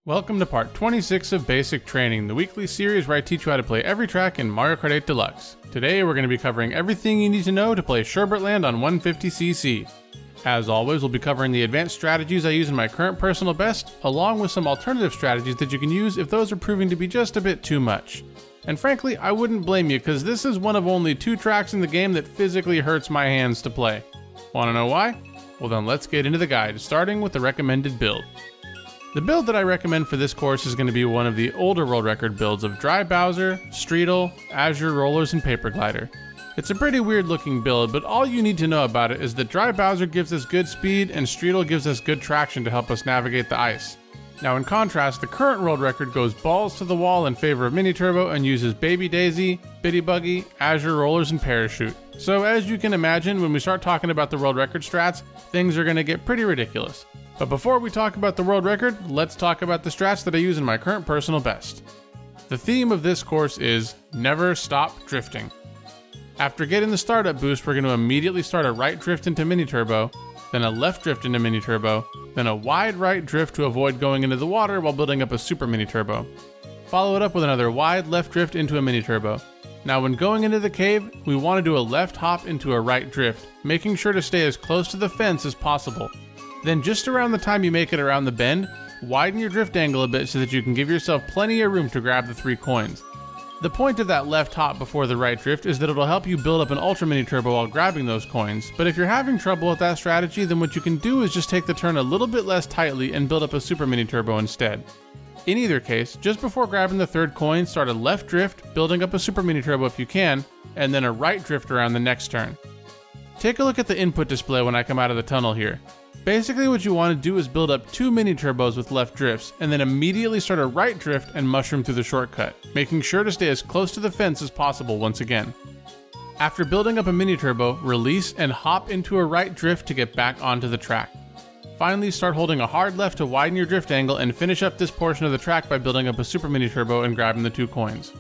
Welcome to part 26 of Basic Training, the weekly series where I teach you how to play every track in Mario Kart 8 Deluxe. Today we're going to be covering everything you need to know to play Sherbet Land on 150cc. As always, we'll be covering the advanced strategies I use in my current personal best, along with some alternative strategies that you can use if those are proving to be just a bit too much. And frankly, I wouldn't blame you, because this is one of only 2 tracks in the game that physically hurts my hands to play. Want to know why? Well then let's get into the guide, starting with the recommended build. The build that I recommend for this course is going to be one of the older world record builds of Dry Bowser, Streetle, Azure Rollers, and Paper Glider. It's a pretty weird looking build, but all you need to know about it is that Dry Bowser gives us good speed and Streetle gives us good traction to help us navigate the ice. Now in contrast, the current world record goes balls to the wall in favor of Mini Turbo and uses Baby Daisy, Bitty Buggy, Azure Rollers, and Parachute. So as you can imagine, when we start talking about the world record strats, things are going to get pretty ridiculous. But before we talk about the world record, let's talk about the strats that I use in my current personal best. The theme of this course is never stop drifting. After getting the startup boost, we're going to immediately start a right drift into Mini Turbo, then a left drift into Mini Turbo, then a wide right drift to avoid going into the water while building up a Super Mini Turbo. Follow it up with another wide left drift into a Mini Turbo. Now when going into the cave, we want to do a left hop into a right drift, making sure to stay as close to the fence as possible. Then just around the time you make it around the bend, widen your drift angle a bit so that you can give yourself plenty of room to grab the 3 coins. The point of that left hop before the right drift is that it'll help you build up an Ultra Mini Turbo while grabbing those coins, but if you're having trouble with that strategy, then what you can do is just take the turn a little bit less tightly and build up a Super Mini Turbo instead. In either case, just before grabbing the 3rd coin, start a left drift, building up a Super Mini Turbo if you can, and then a right drift around the next turn. Take a look at the input display when I come out of the tunnel here. Basically what you want to do is build up 2 mini turbos with left drifts, and then immediately start a right drift and mushroom through the shortcut, making sure to stay as close to the fence as possible once again. After building up a mini turbo, release and hop into a right drift to get back onto the track. Finally, start holding a hard left to widen your drift angle and finish up this portion of the track by building up a Super Mini Turbo and grabbing the 2 coins.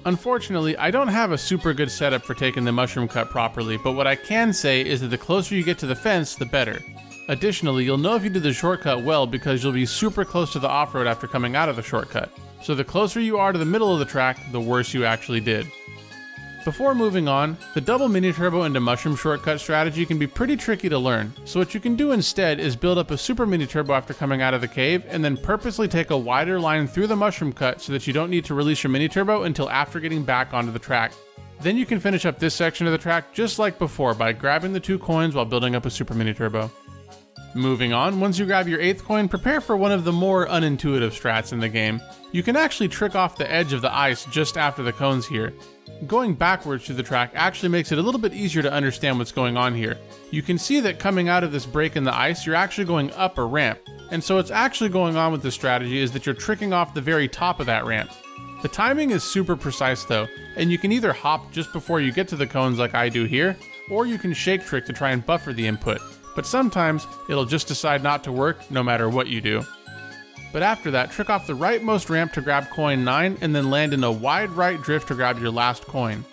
Unfortunately, I don't have a super good setup for taking the mushroom cut properly, but what I can say is that the closer you get to the fence, the better. Additionally, you'll know if you did the shortcut well because you'll be super close to the off-road after coming out of the shortcut. So the closer you are to the middle of the track, the worse you actually did. Before moving on, the double mini turbo into mushroom shortcut strategy can be pretty tricky to learn, so what you can do instead is build up a Super Mini Turbo after coming out of the cave and then purposely take a wider line through the mushroom cut so that you don't need to release your Mini Turbo until after getting back onto the track. Then you can finish up this section of the track just like before by grabbing the 2 coins while building up a Super Mini Turbo. Moving on, once you grab your 8th coin, prepare for one of the more unintuitive strats in the game. You can actually trick off the edge of the ice just after the cones here. Going backwards through the track actually makes it a little bit easier to understand what's going on here. You can see that coming out of this break in the ice, you're actually going up a ramp. And so what's actually going on with this strategy is that you're tricking off the very top of that ramp. The timing is super precise though, and you can either hop just before you get to the cones like I do here, or you can shake trick to try and buffer the input. But sometimes it'll just decide not to work no matter what you do. But after that, trick off the rightmost ramp to grab coin 9 and then land in a wide right drift to grab your last coin.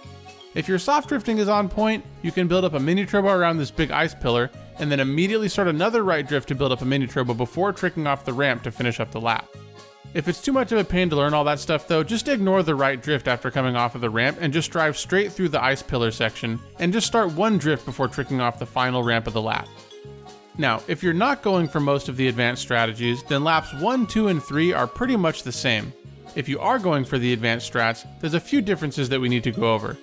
If your soft drifting is on point, you can build up a mini turbo around this big ice pillar and then immediately start another right drift to build up a mini turbo before tricking off the ramp to finish up the lap. If it's too much of a pain to learn all that stuff though, just ignore the right drift after coming off of the ramp and just drive straight through the ice pillar section and just start one drift before tricking off the final ramp of the lap. Now, if you're not going for most of the advanced strategies, then laps 1, 2, and 3 are pretty much the same. If you are going for the advanced strats, there's a few differences that we need to go over.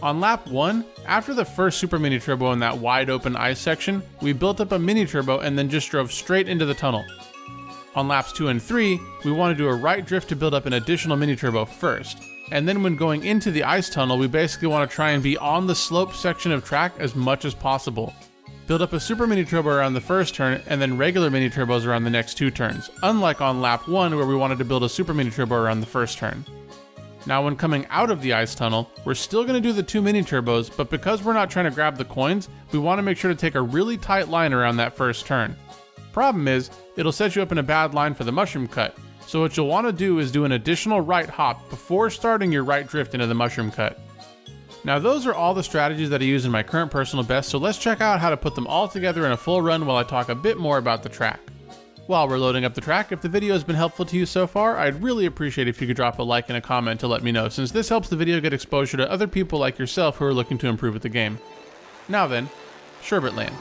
On lap 1, after the first Super Mini Turbo in that wide open ice section, we built up a Mini Turbo and then just drove straight into the tunnel. On laps 2 and 3, we want to do a right drift to build up an additional Mini Turbo first. And then when going into the ice tunnel, we basically want to try and be on the slope section of track as much as possible. Build up a Super Mini Turbo around the first turn and then regular Mini Turbos around the next 2 turns, unlike on lap 1 where we wanted to build a Super Mini Turbo around the first turn. Now when coming out of the ice tunnel, we're still going to do the 2 Mini Turbos, but because we're not trying to grab the coins, we want to make sure to take a really tight line around that first turn. Problem is, it'll set you up in a bad line for the mushroom cut, so what you'll want to do is do an additional right hop before starting your right drift into the mushroom cut. Now those are all the strategies that I use in my current personal best, so let's check out how to put them all together in a full run while I talk a bit more about the track. While we're loading up the track, if the video has been helpful to you so far, I'd really appreciate if you could drop a like and a comment to let me know, since this helps the video get exposure to other people like yourself who are looking to improve at the game. Now then, Sherbet Land.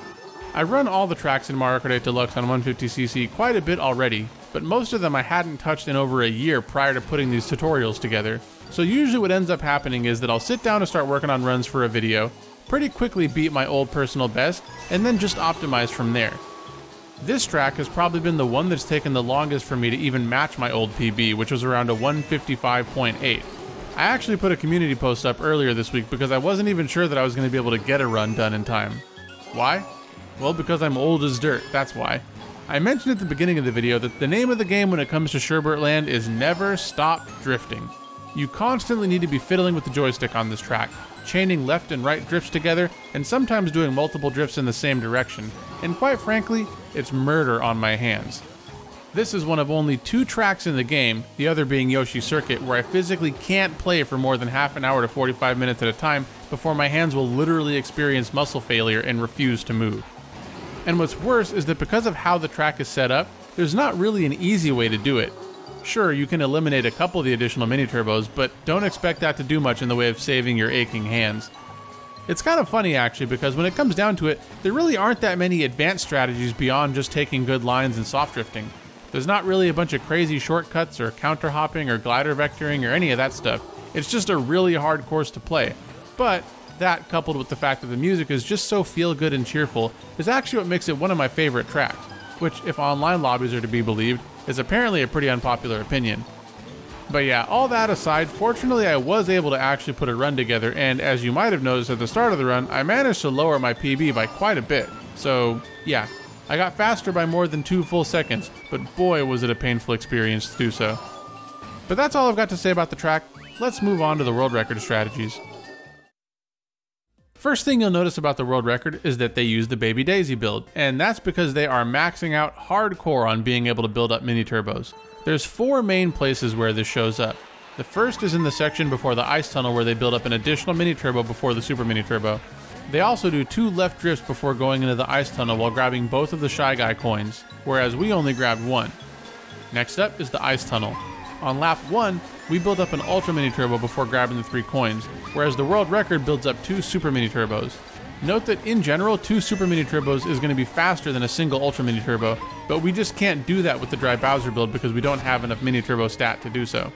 I run all the tracks in Mario Kart 8 Deluxe on 150cc quite a bit already, but most of them I hadn't touched in over a year prior to putting these tutorials together. So usually what ends up happening is that I'll sit down and start working on runs for a video, pretty quickly beat my old personal best, and then just optimize from there. This track has probably been the one that's taken the longest for me to even match my old PB, which was around a 155.8. I actually put a community post up earlier this week because I wasn't even sure that I was going to be able to get a run done in time. Why? Well, because I'm old as dirt, that's why. I mentioned at the beginning of the video that the name of the game when it comes to Sherbet Land is never stop drifting. You constantly need to be fiddling with the joystick on this track, chaining left and right drifts together, and sometimes doing multiple drifts in the same direction, and quite frankly, it's murder on my hands. This is one of only 2 tracks in the game, the other being Yoshi Circuit, where I physically can't play for more than half an hour to 45 minutes at a time before my hands will literally experience muscle failure and refuse to move. And what's worse is that because of how the track is set up, there's not really an easy way to do it. Sure, you can eliminate a couple of the additional mini-turbos, but don't expect that to do much in the way of saving your aching hands. It's kind of funny actually, because when it comes down to it, there really aren't that many advanced strategies beyond just taking good lines and soft drifting. There's not really a bunch of crazy shortcuts or counter hopping or glider vectoring or any of that stuff. It's just a really hard course to play. But that, coupled with the fact that the music is just so feel good and cheerful, is actually what makes it one of my favorite tracks, which, if online lobbies are to be believed, is apparently a pretty unpopular opinion. But yeah, all that aside, fortunately I was able to actually put a run together, and as you might have noticed at the start of the run, I managed to lower my PB by quite a bit. So yeah, I got faster by more than 2 full seconds, but boy was it a painful experience to do so. But that's all I've got to say about the track. Let's move on to the world record strategies. First thing you'll notice about the world record is that they use the Baby Daisy build, and that's because they are maxing out hardcore on being able to build up mini turbos. There's 4 main places where this shows up. The first is in the section before the ice tunnel where they build up an additional mini turbo before the super mini turbo. They also do 2 left drifts before going into the ice tunnel while grabbing both of the Shy Guy coins, whereas we only grabbed 1. Next up is the ice tunnel. On lap 1, we build up an ultra mini turbo before grabbing the 3 coins, whereas the world record builds up 2 super mini turbos. Note that in general, 2 super mini turbos is going to be faster than a single ultra mini turbo, but we just can't do that with the dry Bowser build because we don't have enough mini turbo stat to do so.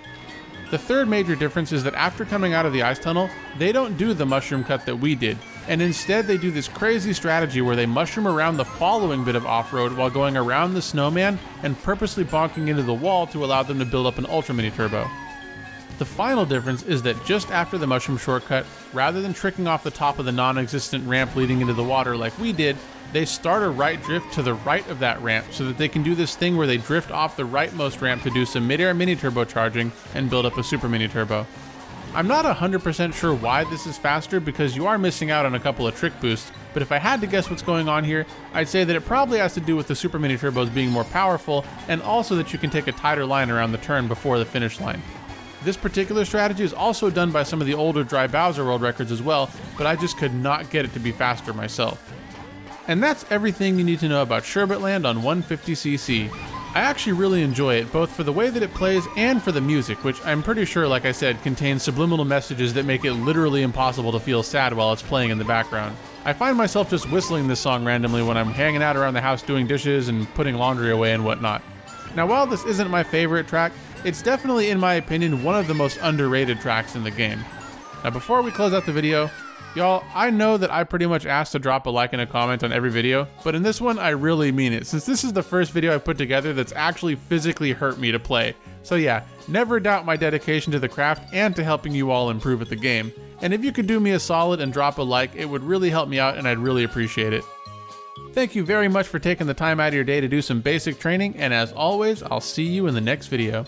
The third major difference is that after coming out of the ice tunnel, they don't do the mushroom cut that we did, and instead they do this crazy strategy where they mushroom around the following bit of off-road while going around the snowman and purposely bonking into the wall to allow them to build up an ultra mini turbo. The final difference is that just after the mushroom shortcut, rather than tricking off the top of the non-existent ramp leading into the water like we did, they start a right drift to the right of that ramp so that they can do this thing where they drift off the rightmost ramp to do some mid-air mini turbo charging and build up a super mini turbo. I'm not 100% sure why this is faster because you are missing out on a couple of trick boosts, but if I had to guess what's going on here, I'd say that it probably has to do with the super mini turbos being more powerful and also that you can take a tighter line around the turn before the finish line. This particular strategy is also done by some of the older dry Bowser world records as well, but I just could not get it to be faster myself. And that's everything you need to know about Sherbet Land on 150cc. I actually really enjoy it, both for the way that it plays and for the music, which I'm pretty sure, like I said, contains subliminal messages that make it literally impossible to feel sad while it's playing in the background. I find myself just whistling this song randomly when I'm hanging out around the house doing dishes and putting laundry away and whatnot. Now, while this isn't my favorite track, it's definitely, in my opinion, one of the most underrated tracks in the game. Now, before we close out the video, y'all, I know that I pretty much asked to drop a like and a comment on every video, but in this one, I really mean it, since this is the first video I put together that's actually physically hurt me to play. So yeah, never doubt my dedication to the craft and to helping you all improve at the game. And if you could do me a solid and drop a like, it would really help me out and I'd really appreciate it. Thank you very much for taking the time out of your day to do some basic training, and as always, I'll see you in the next video.